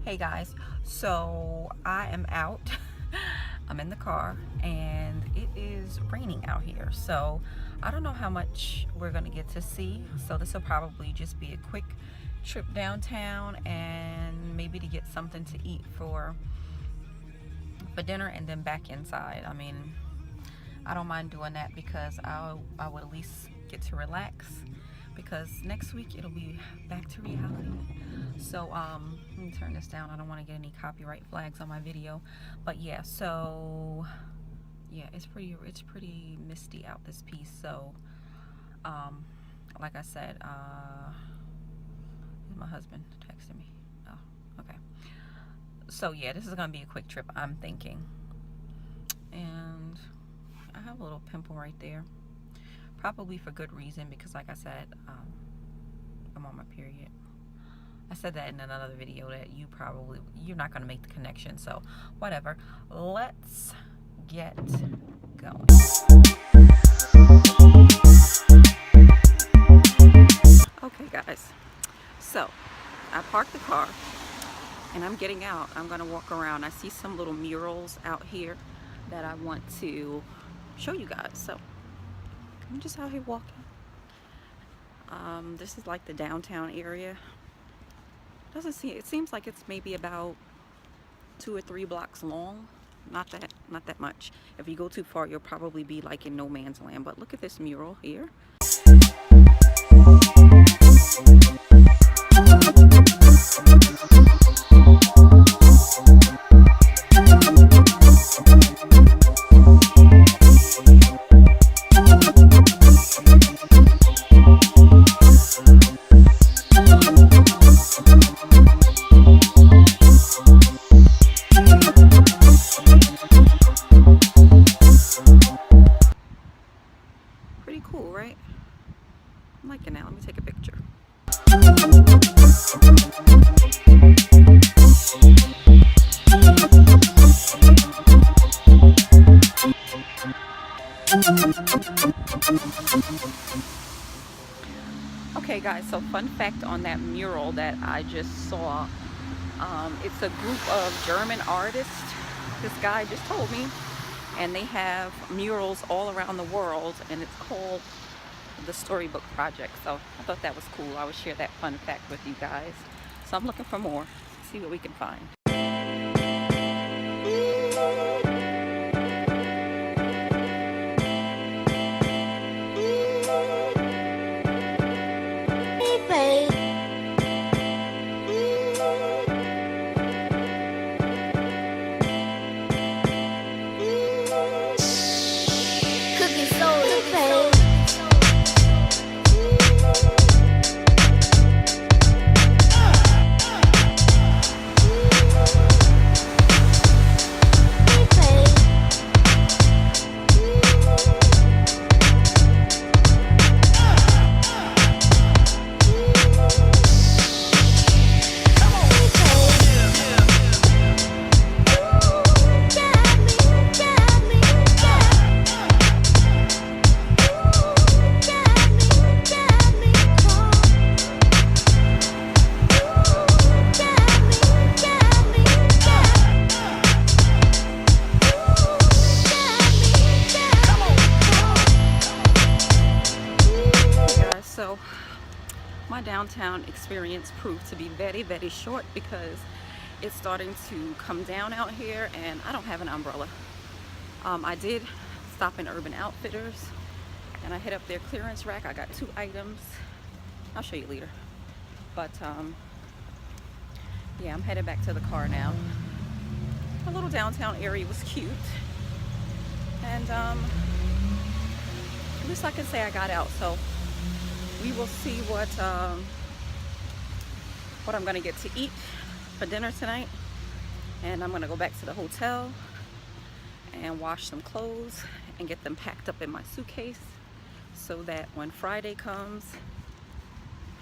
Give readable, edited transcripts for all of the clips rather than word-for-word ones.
Hey guys, so I am out. I'm in the car and it is raining out here, so I don't know how much we're gonna get to see. So this will probably just be a quick trip downtown and maybe to get something to eat for dinner and then back inside. I mean, I don't mind doing that because I would at least get to relax, because next week it'll be back to reality. So let me turn this down. I don't want to get any copyright flags on my video. But yeah, so yeah, it's pretty misty out this piece. So like I said, my husband texted me. Oh, okay. So yeah, this is gonna be a quick trip, I'm thinking. And I have a little pimple right there, probably for good reason, because like I said, I'm on my period. I said that in another video that you're not going to make the connection, so whatever. Let's get going. Okay guys, so I parked the car and I'm getting out. I'm going to walk around. I see some little murals out here that I want to show you guys. So I'm just out here walking. This is like the downtown area. It seems like it's maybe about 2 or 3 blocks long. Not that much. If you go too far, you'll probably be like in no man's land. But look at this mural here. Pretty cool, right? I'm liking that. Let me take a picture. Okay guys, so fun fact on that mural that I just saw, it's a group of German artists, this guy just told me, and they have murals all around the world, and it's called the Storybook Project. So I thought that was cool. I would share that fun fact with you guys. So I'm looking for more, see what we can find. So my downtown experience proved to be very, very short because it's starting to come down out here and I don't have an umbrella. I did stop in Urban Outfitters and I hit up their clearance rack. I got 2 items. I'll show you later. But yeah, I'm headed back to the car now. A little downtown area was cute, and at least I can say I got out. So we will see what I'm gonna get to eat for dinner tonight, and I'm gonna go back to the hotel and wash some clothes and get them packed up in my suitcase so that when Friday comes,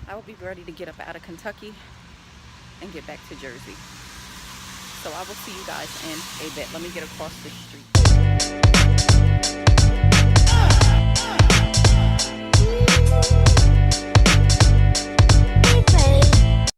I will be ready to get up out of Kentucky and get back to Jersey. So I will see you guys in a bit. Let me get across the street.